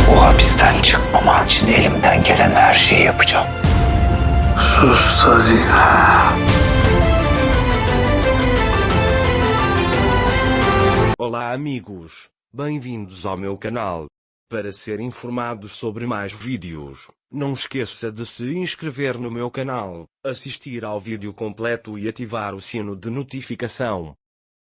O hapisten çıkmaman için elimden gelen her şeyi yapacağım. Sus da dinle. Olá amigos, bem-vindos ao meu canal. Para ser informado sobre mais vídeos, não esqueça de se inscrever no meu canal, assistir ao vídeo completo e ativar o sino de notificação.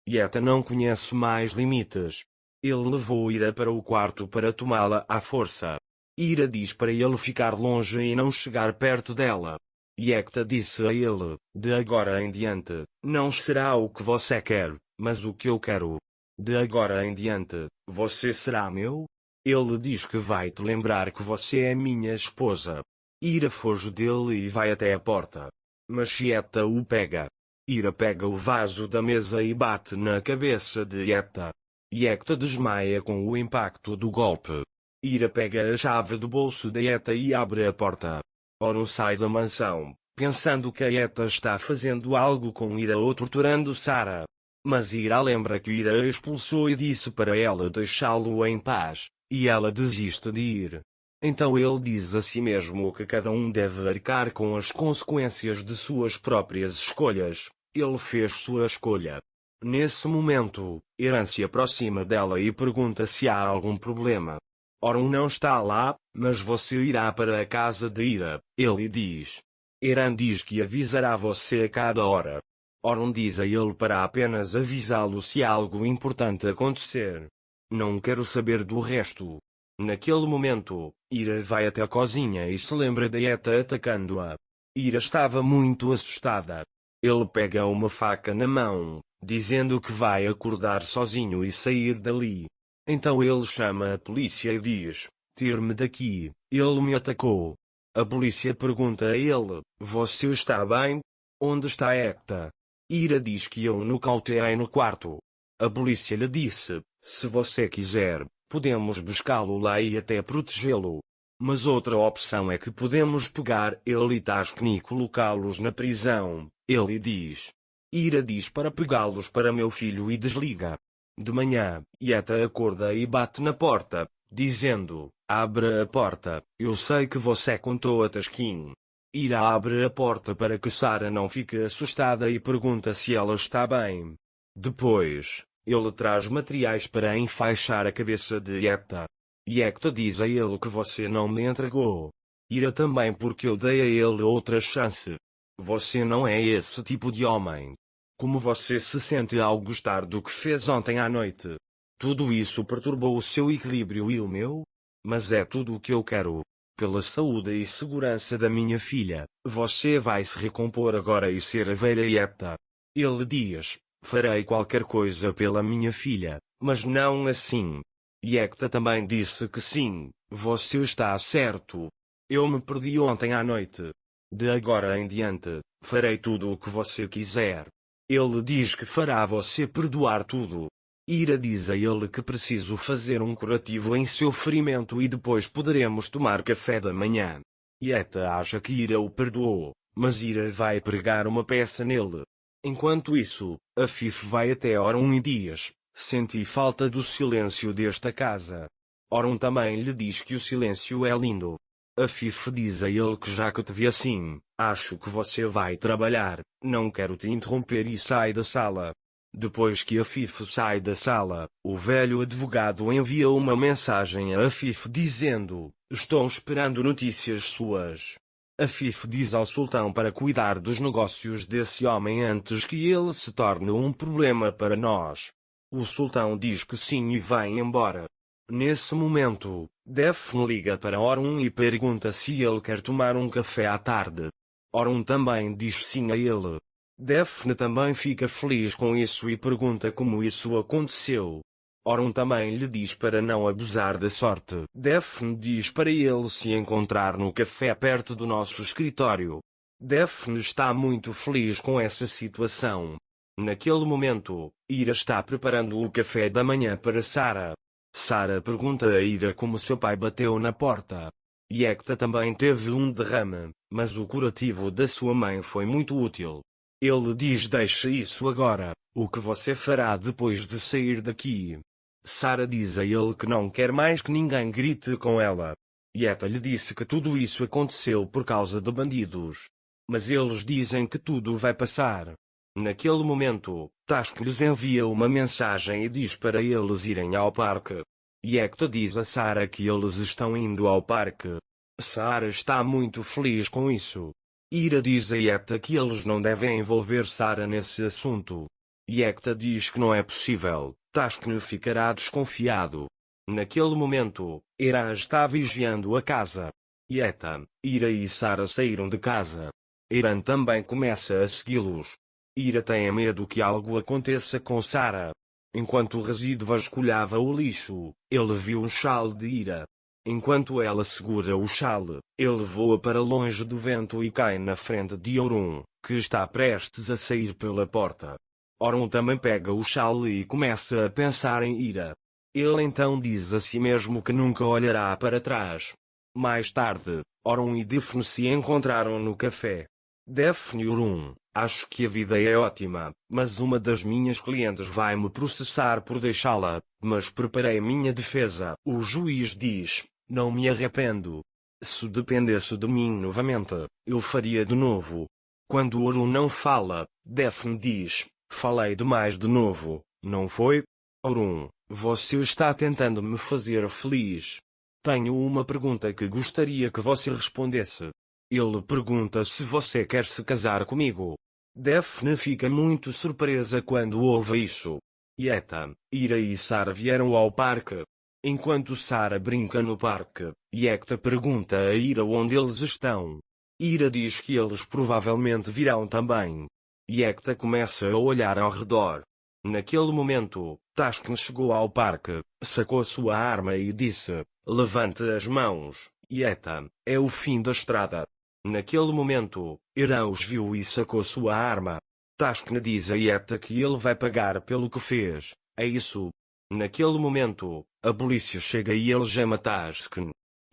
Yeta não conhece mais limites. Ele levou Ira para o quarto para tomá-la à força. Ira diz para ele ficar longe e não chegar perto dela. Yeta disse a ele, de agora em diante, não será o que você quer, mas o que eu quero. De agora em diante, você será meu? Ele diz que vai te lembrar que você é minha esposa. Ira foge dele e vai até a porta. Mas Yeta o pega. Ira pega o vaso da mesa e bate na cabeça de Yeta. Yeta desmaia com o impacto do golpe. Ira pega a chave do bolso da Yeta e abre a porta. Orun sai da mansão, pensando que a Yeta está fazendo algo com Ira ou torturando Sarah. Mas Ira lembra que Ira a expulsou e disse para ela deixá-lo em paz, e ela desiste de ir. Então ele diz a si mesmo que cada um deve arcar com as consequências de suas próprias escolhas. Ele fez sua escolha. Nesse momento, Ira se aproxima dela e pergunta se há algum problema. Orun não está lá, mas você irá para a casa de Ira, ele diz. Ira diz que avisará você a cada hora. Orun diz a ele para apenas avisá-lo se algo importante acontecer. Não quero saber do resto. Naquele momento, Ira vai até a cozinha e se lembra de Yeta atacando-a. Ira estava muito assustada. Ele pega uma faca na mão, dizendo que vai acordar sozinho e sair dali. Então ele chama a polícia e diz, tire-me daqui, ele me atacou. A polícia pergunta a ele, você está bem? Onde está Yeta? Ira diz que eu nocauteei no quarto. A polícia lhe disse, se você quiser, podemos buscá-lo lá e até protegê-lo. Mas outra opção é que podemos pegar ele e Taskni e colocá-los na prisão, ele diz. Ira diz para pegá-los para meu filho e desliga. De manhã, Yeta acorda e bate na porta, dizendo, abre a porta, eu sei que você contou a Taskin. Ira abre a porta para que Sarah não fique assustada e pergunta se ela está bem. Depois, ele traz materiais para enfaixar a cabeça de Yeta. Yeta diz a ele que você não me entregou. Ira também porque eu dei a ele outra chance. Você não é esse tipo de homem. Como você se sente ao gostar do que fez ontem à noite? Tudo isso perturbou o seu equilíbrio e o meu? Mas é tudo o que eu quero. Pela saúde e segurança da minha filha, você vai se recompor agora e ser a velha Yeta. Ele diz, farei qualquer coisa pela minha filha, mas não assim. Yeta também disse que sim, você está certo. Eu me perdi ontem à noite. De agora em diante, farei tudo o que você quiser. Ele diz que fará você perdoar tudo. Ira diz a ele que preciso fazer um curativo em seu ferimento e depois poderemos tomar café da manhã. Yeta acha que Ira o perdoou, mas Ira vai pregar uma peça nele. Enquanto isso, Afif vai até Orun e diz, senti falta do silêncio desta casa. Orun também lhe diz que o silêncio é lindo. Afif diz a ele que já que te vi assim, acho que você vai trabalhar, não quero te interromper e sai da sala. Depois que Afif sai da sala, o velho advogado envia uma mensagem a Afif dizendo, estou esperando notícias suas. Afif diz ao sultão para cuidar dos negócios desse homem antes que ele se torne um problema para nós. O sultão diz que sim e vai embora. Nesse momento, Daphne liga para Orun e pergunta se ele quer tomar um café à tarde. Orun também diz sim a ele. Daphne também fica feliz com isso e pergunta como isso aconteceu. Orun também lhe diz para não abusar da sorte. Daphne diz para ele se encontrar no café perto do nosso escritório. Daphne está muito feliz com essa situação. Naquele momento, Ira está preparando o café da manhã para Sarah. Sarah pergunta a Ira como seu pai bateu na porta. Yeta também teve um derrame, mas o curativo da sua mãe foi muito útil. Ele diz deixa isso agora, o que você fará depois de sair daqui? Sara diz a ele que não quer mais que ninguém grite com ela. Yetta lhe disse que tudo isso aconteceu por causa de bandidos. Mas eles dizem que tudo vai passar. Naquele momento, Task lhes envia uma mensagem e diz para eles irem ao parque. Yetta diz a Sara que eles estão indo ao parque. Sara está muito feliz com isso. Ira diz a Yetta que eles não devem envolver Sara nesse assunto. Yetta diz que não é possível. Task ficará desconfiado. Naquele momento, Ira está vigiando a casa. Yetta, Ira e Sara saíram de casa. Iran também começa a segui-los. Ira tem medo que algo aconteça com Sara. Enquanto o resíduo vasculhava o lixo, ele viu um chale de Ira. Enquanto ela segura o chale, ele voa para longe do vento e cai na frente de Orun, que está prestes a sair pela porta. Orun também pega o chale e começa a pensar em Ira. Ele então diz a si mesmo que nunca olhará para trás. Mais tarde, Orun e Daphne se encontraram no café. Daphne e Orun, acho que a vida é ótima, mas uma das minhas clientes vai me processar por deixá-la, mas preparei minha defesa. O juiz diz, não me arrependo. Se dependesse de mim novamente, eu faria de novo. Quando Orun não fala, Daphne diz, falei demais de novo, não foi? Orun, você está tentando me fazer feliz. Tenho uma pergunta que gostaria que você respondesse. Ele pergunta se você quer se casar comigo. Daphne fica muito surpresa quando ouve isso. Yetta, Ira e Sara vieram ao parque. Enquanto Sara brinca no parque, Yetta pergunta a Ira onde eles estão. Ira diz que eles provavelmente virão também. Yetta começa a olhar ao redor. Naquele momento, Task chegou ao parque, sacou sua arma e disse, levante as mãos, Yetta, é o fim da estrada. Naquele momento, Ira os viu e sacou sua arma. Task diz a Yetta que ele vai pagar pelo que fez, é isso. Naquele momento, a polícia chega e ele chama Task.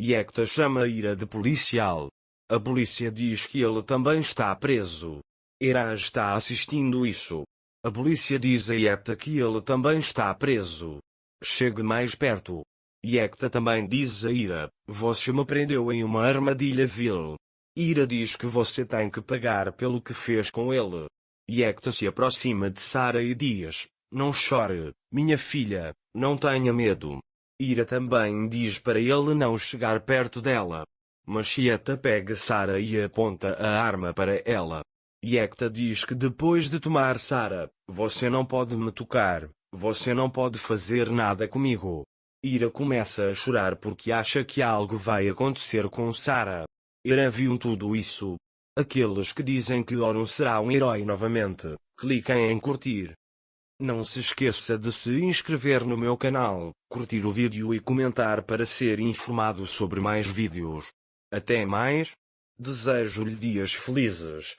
Yetta chama Ira de policial. A polícia diz que ele também está preso. Ira está assistindo isso. A polícia diz a Yetta que ele também está preso. Chegue mais perto. Yetta também diz a Ira, você me prendeu em uma armadilha vil. Ira diz que você tem que pagar pelo que fez com ele. Yetta se aproxima de Sara e diz, não chore, minha filha, não tenha medo. Ira também diz para ele não chegar perto dela. Mas Yetta pega Sara e aponta a arma para ela. Yetta diz que depois de tomar Sara, você não pode me tocar, você não pode fazer nada comigo. Ira começa a chorar porque acha que algo vai acontecer com Sara. Ira viu tudo isso. Aqueles que dizem que Orun será um herói novamente, cliquem em curtir. Não se esqueça de se inscrever no meu canal, curtir o vídeo e comentar para ser informado sobre mais vídeos. Até mais. Desejo-lhe dias felizes.